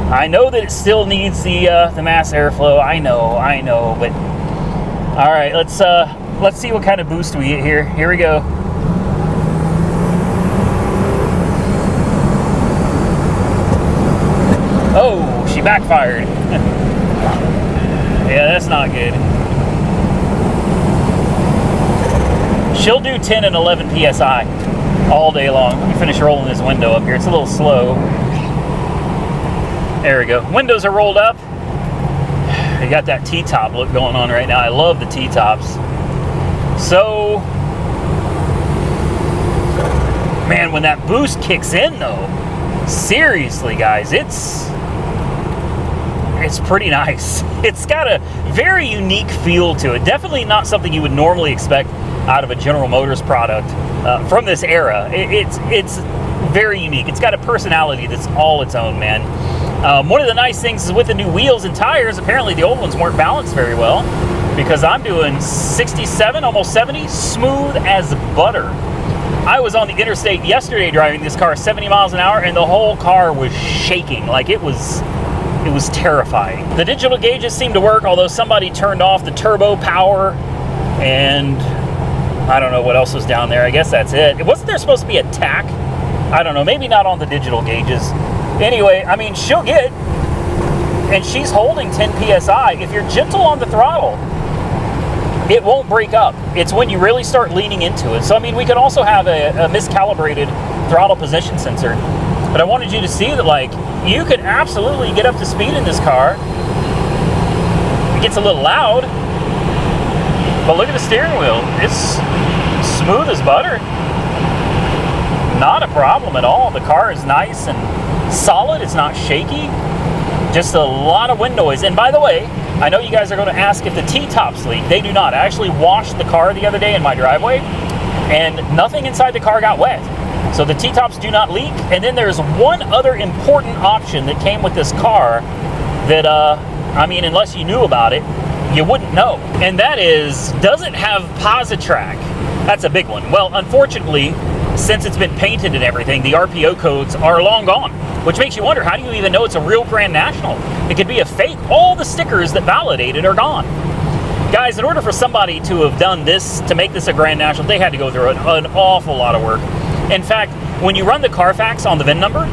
I know that it still needs the mass airflow. I know, but all right, let's see what kind of boost we get here. Here we go. Oh, she backfired. Yeah, that's not good. She'll do 10 and 11 PSI all day long. Let me finish rolling this window up here. It's a little slow. There we go. Windows are rolled up. You got that T-top look going on right now. I love the T-tops. So, man, when that boost kicks in though, seriously guys, it's pretty nice. It's got a very unique feel to it. Definitely not something you would normally expect out of a General Motors product from this era. It's very unique. It's got a personality that's all its own, man. One of the nice things is with the new wheels and tires, apparently the old ones weren't balanced very well, because I'm doing 67, almost 70, smooth as butter. I was on the interstate yesterday driving this car 70 miles an hour, and the whole car was shaking. Like it was terrifying. The digital gauges seem to work, although somebody turned off the turbo power, and I don't know what else was down there. I guess that's it. Wasn't there supposed to be a tach? I don't know, maybe not on the digital gauges. Anyway, I mean, she'll get, and she's holding 10 PSI. If you're gentle on the throttle, it won't break up. It's when you really start leaning into it. So, I mean, we could also have a miscalibrated throttle position sensor. But I wanted you to see that, like, you could absolutely get up to speed in this car. It gets a little loud, but look at the steering wheel. It's smooth as butter. Not a problem at all. The car is nice and solid. It's not shaky. Just a lot of wind noise. And by the way, I know you guys are going to ask if the T-tops leak. They do not. I actually washed the car the other day in my driveway, and nothing inside the car got wet. So the T-tops do not leak. And then there's one other important option that came with this car that, I mean, unless you knew about it, you wouldn't know. And that is, does it have Positrack? That's a big one. Well, unfortunately, since it's been painted and everything, the RPO codes are long gone, which makes you wonder, how do you even know it's a real Grand National? It could be a fake. All the stickers that validate it are gone. Guys, in order for somebody to have done this, to make this a Grand National, they had to go through an awful lot of work. In fact, when you run the Carfax on the VIN number,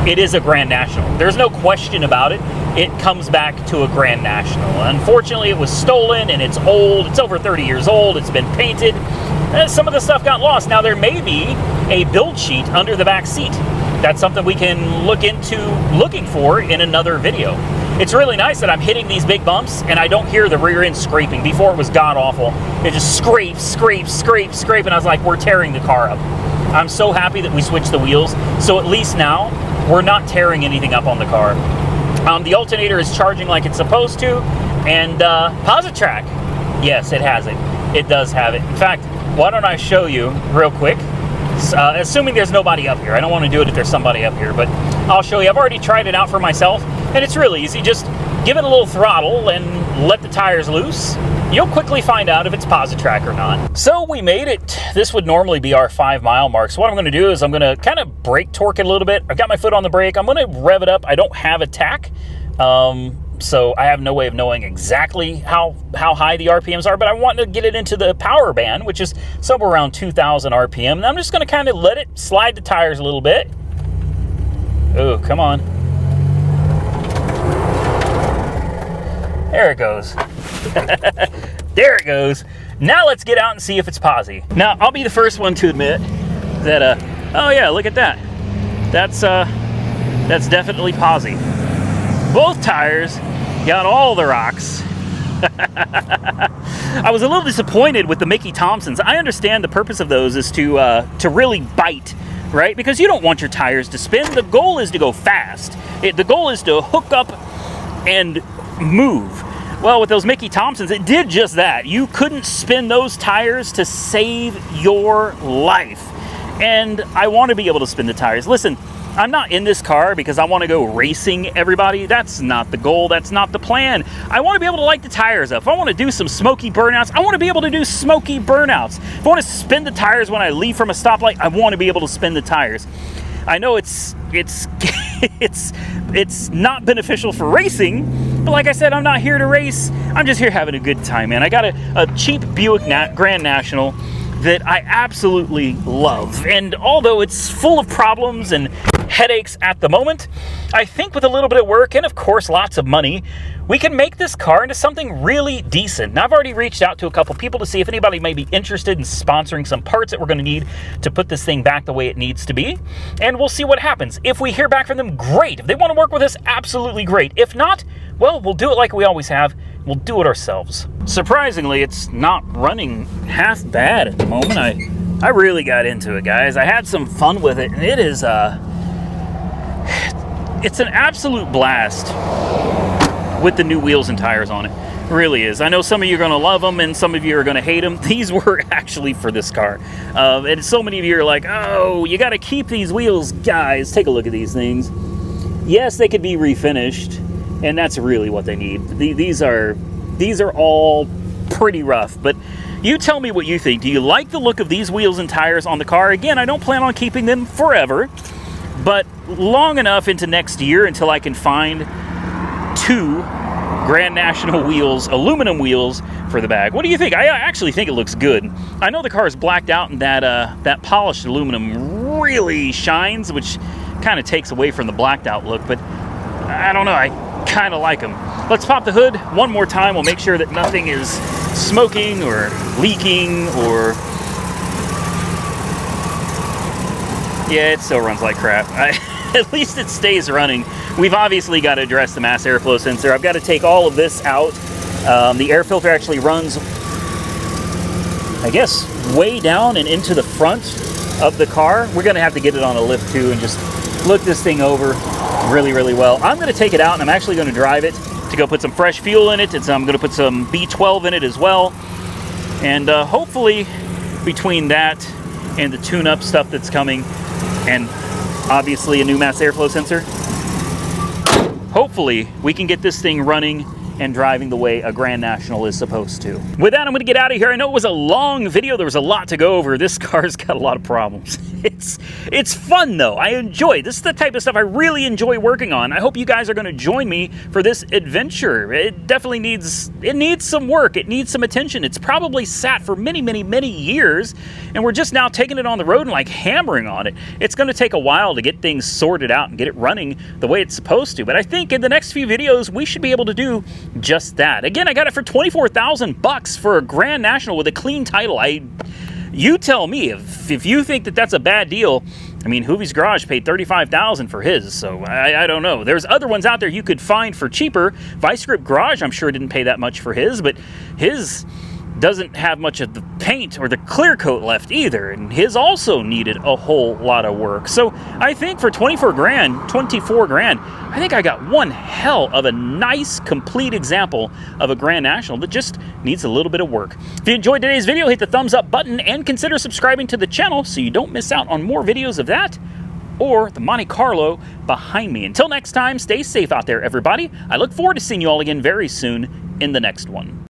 it is a Grand National. There's no question about it. It comes back to a Grand National. Unfortunately, it was stolen and it's old. It's over 30 years old. It's been painted. Some of the stuff got lost. Now, there may be a build sheet under the back seat. That's something we can look into looking for in another video. It's really nice that I'm hitting these big bumps and I don't hear the rear end scraping. Before, it was god-awful. It just scrapes, and I was like, we're tearing the car up. I'm so happy that we switched the wheels, so at least now we're not tearing anything up on the car. The alternator is charging like it's supposed to, and Positrack, yes, it has it. It does have it. In fact, why don't I show you real quick, assuming there's nobody up here. I don't want to do it if there's somebody up here, but I'll show you. I've already tried it out for myself, and it's really easy. Just give it a little throttle and let the tires loose. You'll quickly find out if it's Positrack or not. So we made it. This would normally be our 5-mile mark. So what I'm going to do is I'm going to kind of brake torque it a little bit. I've got my foot on the brake. I'm going to rev it up. I don't have a tach, so I have no way of knowing exactly how high the RPMs are, but I want to get it into the power band, which is somewhere around 2,000 RPM. And I'm just going to kind of let it slide the tires a little bit. Oh, come on. There it goes. There it goes. Now let's get out and see if it's posi. Now, I'll be the first one to admit that, oh yeah, look at that. That's definitely posi. Both tires got all the rocks. I was a little disappointed with the Mickey Thompsons. I understand the purpose of those is to really bite right? Because you don't want your tires to spin. The goal is to go fast. The goal is to hook up and move. Well, with those Mickey Thompsons, it did just that. You couldn't spin those tires to save your life. And I want to be able to spin the tires. Listen, I'm not in this car because I want to go racing everybody. That's not the goal. That's not the plan. I want to be able to light the tires up. If I want to do some smoky burnouts, I want to be able to do smoky burnouts. If I want to spin the tires when I leave from a stoplight, I want to be able to spin the tires. I know it's not beneficial for racing, but like I said, I'm not here to race. I'm just here having a good time, man. I got a cheap Buick Grand National that I absolutely love. And although it's full of problems and headaches at the moment, I think with a little bit of work and of course lots of money, we can make this car into something really decent. Now, I've already reached out to a couple people to see if anybody may be interested in sponsoring some parts that we're going to need to put this thing back the way it needs to be. And we'll see what happens. If we hear back from them, great. If they want to work with us, absolutely great. If not, well, we'll do it like we always have. We'll do it ourselves. Surprisingly, it's not running half bad at the moment. I really got into it, guys. I had some fun with it, and it is it's an absolute blast with the new wheels and tires on it. It really is. I know some of you are going to love them and some of you are going to hate them. These were actually for this car. And so many of you are like, oh, you got to keep these wheels. Guys, take a look at these things. Yes, they could be refinished, and that's really what they need. These are all pretty rough, but you tell me what you think. Do you like the look of these wheels and tires on the car? Again, I don't plan on keeping them forever, but long enough into next year until I can find 2 Grand National wheels, aluminum wheels for the bag. What do you think? I actually think it looks good. I know the car is blacked out and that polished aluminum really shines, which kind of takes away from the blacked out look, but I don't know, I kind of like them. Let's pop the hood one more time. We'll make sure that nothing is smoking or leaking or... Yeah, it still runs like crap. At least it stays running. We've obviously got to address the mass airflow sensor. I've got to take all of this out. The air filter actually runs, I guess, way down and into the front of the car. We're going to have to get it on a lift too and just look this thing over really, really well. I'm going to take it out and I'm actually going to drive it to go put some fresh fuel in it. I'm going to put some B12 in it as well. And hopefully between that and the tune-up stuff that's coming, and obviously a new mass airflow sensor, hopefully we can get this thing running and driving the way a Grand National is supposed to. With that, I'm going to get out of here. I know it was a long video. There was a lot to go over. This car's got a lot of problems. It's fun, though. I enjoy it. This is the type of stuff I really enjoy working on. I hope you guys are going to join me for this adventure. It definitely needs some work. It needs some attention. It's probably sat for many, many, many years, and we're just now taking it on the road and like hammering on it. It's going to take a while to get things sorted out and get it running the way it's supposed to. But I think in the next few videos, we should be able to do just that. Again, I got it for $24,000 for a Grand National with a clean title. You tell me if you think that that's a bad deal. I mean, Hoovie's Garage paid $35,000 for his, so I don't know. There's other ones out there you could find for cheaper. Vice Grip Garage, I'm sure, didn't pay that much for his, but his doesn't have much of the paint or the clear coat left either, and his also needed a whole lot of work. So I think for 24 grand, I think I got one hell of a nice, complete example of a Grand National that just needs a little bit of work. If you enjoyed today's video, hit the thumbs up button and consider subscribing to the channel so you don't miss out on more videos of that or the Monte Carlo behind me. Until next time, stay safe out there, everybody. I look forward to seeing you all again very soon in the next one.